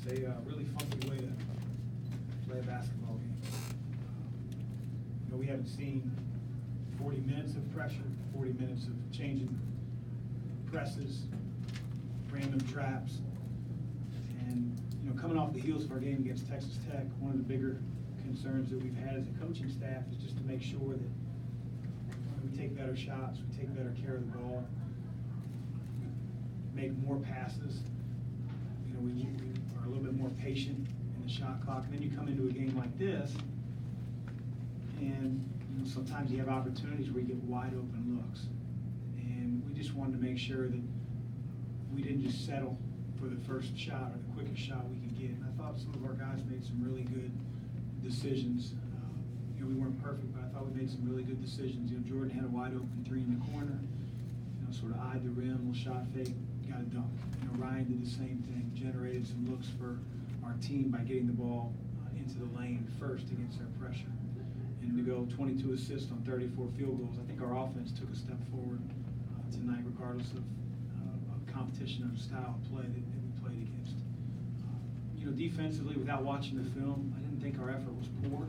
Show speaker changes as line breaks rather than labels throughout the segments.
It's a really funky way to play a basketball game. We haven't seen 40 minutes of pressure, 40 minutes of changing presses, random traps. And, coming off the heels of our game against Texas Tech, one of the bigger concerns that we've had as a coaching staff is just to make sure that we take better shots, we take better care of the ball, make more passes. We are a little bit more patient in the shot clock. And then you come into a game like this, and sometimes you have opportunities where you get wide open looks. And we just wanted to make sure that we didn't just settle for the first shot or the quickest shot we could get. And I thought some of our guys made some really good decisions. We weren't perfect, but I thought we made some really good decisions. Jordan had a wide open three in the corner, sort of eyed the rim, little shot fake, got a dunk. Ryan did the same thing, generated some looks for our team by getting the ball into the lane first against their pressure. And to go 22 assists on 34 field goals, I think our offense took a step forward tonight, regardless of competition or style of play that we played against. Defensively, without watching the film, I didn't think our effort was poor.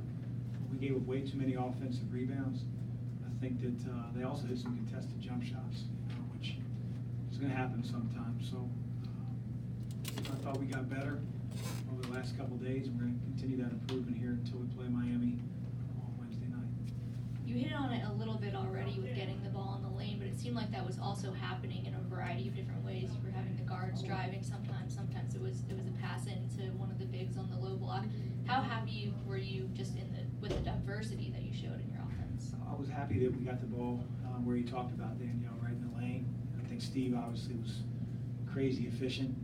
We gave up way too many offensive rebounds. I think that they also hit some contested jump shots, which is going to happen sometimes. So I thought we got better over the last couple of days. We're going to continue that improvement here until we play Miami on Wednesday night.
You hit on it a little bit already with getting the ball in the lane, but it seemed like that was also happening in a variety of different ways. You were having the guards driving sometimes it was a pass into one of the bigs on the low block. How happy were you just with the diversity that you showed in your offense?
I was happy that we got the ball where you talked about, Danielle, right in the lane. I think Steve obviously was crazy efficient.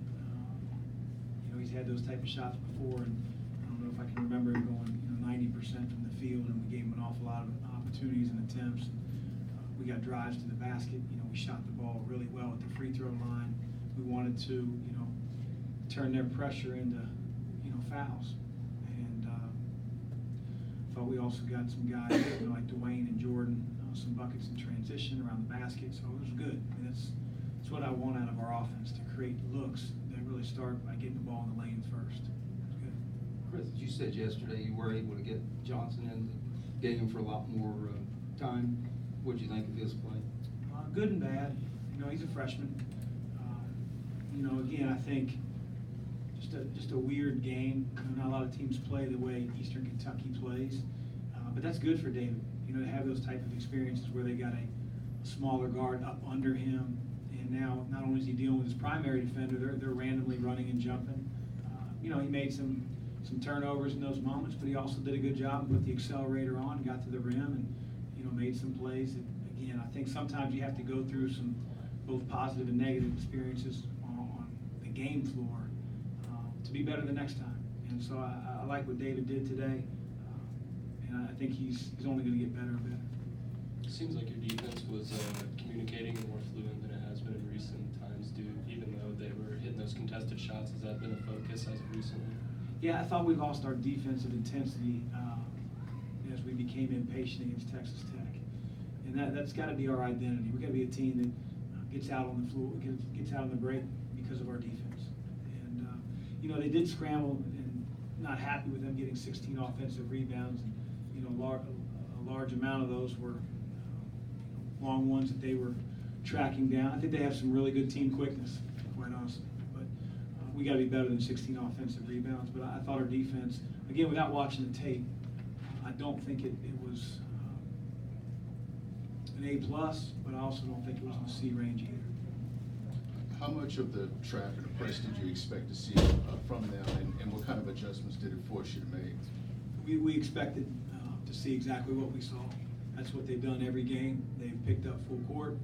He's had those type of shots before, and I don't know if I can remember him going 90% from the field, and we gave him an awful lot of opportunities and attempts. We got drives to the basket. We shot the ball really well at the free throw line. We wanted to, turn their pressure into, fouls. And thought we also got some guys, like Dwayne and Jordan, some buckets in transition around the basket. So it was good. That's what I want out of our offense, to create looks that really start by getting the ball in the lane first. It's good.
Chris, you said yesterday you were able to get Johnson in the game for a lot more time. What did you think of his play?
Good and bad. He's a freshman. Again, I think just a weird game. Not a lot of teams play the way Eastern Kentucky plays, but that's good for David. To have those type of experiences where they got a smaller guard up under him, and now not only is he dealing with his primary defender, they're randomly running and jumping. He made some turnovers in those moments, but he also did a good job and put the accelerator on, got to the rim, and made some plays that, again, I think sometimes you have to go through some both positive and negative experiences on the game floor to be better the next time. And so I like what David did today, and I think he's only going to get better and better.
It seems like your defense was communicating more fluent than it has been in recent times, even though they were hitting those contested shots. Has that been a focus as of recently?
Yeah, I thought we lost our defensive intensity as we became impatient against Texas Tech. And that's got to be our identity. We've got to be a team that gets out on the floor, gets out on the break because of our defense. And, they did scramble, and not happy with them getting 16 offensive rebounds. And, a large amount of those were long ones that they were tracking down. I think they have some really good team quickness, quite honestly. But we got to be better than 16 offensive rebounds. But I thought our defense, again, without watching the tape, I don't think it was an A+, but I also don't think it was in the C range either.
How much of the trap and the press did you expect to see from them, and what kind of adjustments did it force you to make?
We expected to see exactly what we saw. That's what they've done every game. They've picked up full court.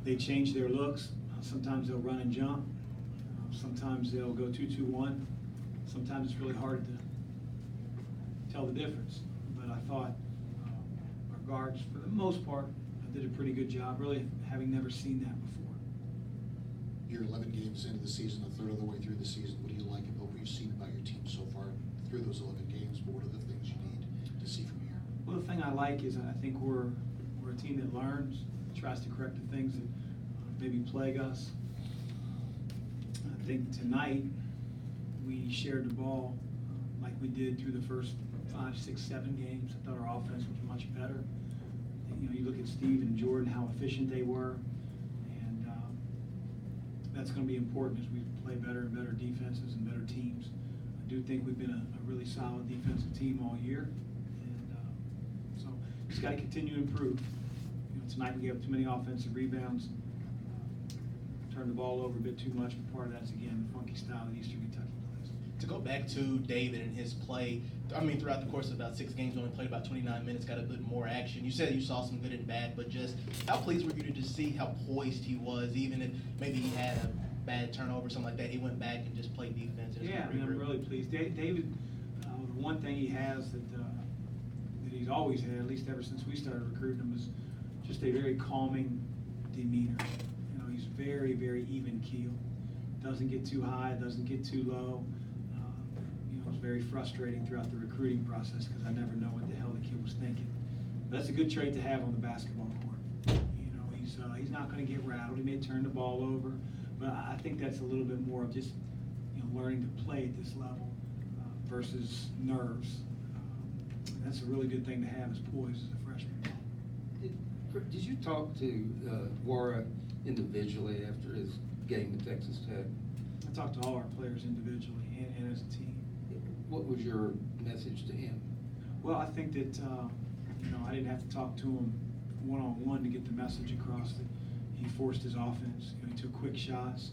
They change their looks. Sometimes they'll run and jump. Sometimes they'll go 2-2-1. Sometimes it's really hard to tell the difference. But I thought our guards, for the most part, did a pretty good job, really having never seen that before.
You're 11 games into the season, a third of the way through the season. What do you like about what you've seen about your team so far through those 11 games? But what are the things you need to see from here?
Well, the thing I like is I think we're a team that learns, tries to correct the things that maybe plague us. I think tonight we shared the ball like we did through the first 5, 6, 7 games. I thought our offense was much better. You know, you look at Steve and Jordan, how efficient they were, and that's going to be important as we play better and better defenses and better teams. I do think we've been a really solid defensive team all year, and so just got to continue to improve. You know, tonight we gave up too many offensive rebounds, turned the ball over a bit too much, but part of that's, again, the funky style that Eastern Kentucky plays.
To go back to David and his play, I mean, throughout the course of about 6 games, only played about 29 minutes, got a bit more action. You said you saw some good and bad, but just how pleased were you to just see how poised he was, even if maybe he had a bad turnover, something like that, he went back and just played defense. And
Yeah, I mean, I'm really pleased. David, the one thing he has that he's always had, at least ever since we started recruiting him, is just a very calming demeanor. You know, he's very, very even keel. Doesn't get too high, doesn't get too low. You know, it's very frustrating throughout the recruiting process because I never know what the hell the kid was thinking. But that's a good trait to have on the basketball court. You know, he's not going to get rattled. He may turn the ball over, but I think that's a little bit more of just, you know, learning to play at this level versus nerves. That's a really good thing to have as poise as a freshman.
Did you talk to Wara individually after his game at Texas Tech?
I talked to all our players individually and as a team.
What was your message to him?
Well, I think that, you know, I didn't have to talk to him one-on-one to get the message across that he forced his offense. You know, he took quick shots.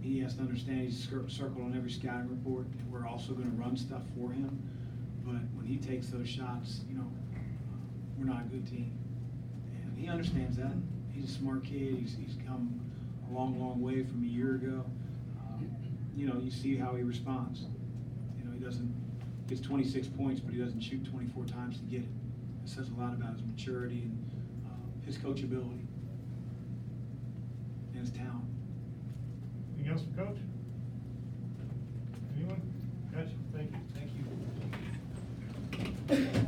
He has to understand he's circled on every scouting report. We're also going to run stuff for him. But when he takes those shots, you know, we're not a good team. And he understands that. He's a smart kid. He's come a long, long way from a year ago. You know, you see how he responds. You know, he gets 26 points, but he doesn't shoot 24 times to get it. It says a lot about his maturity and his coachability and his talent.
Anything else from Coach? Anyone? Gotcha, thank you.
Thank you.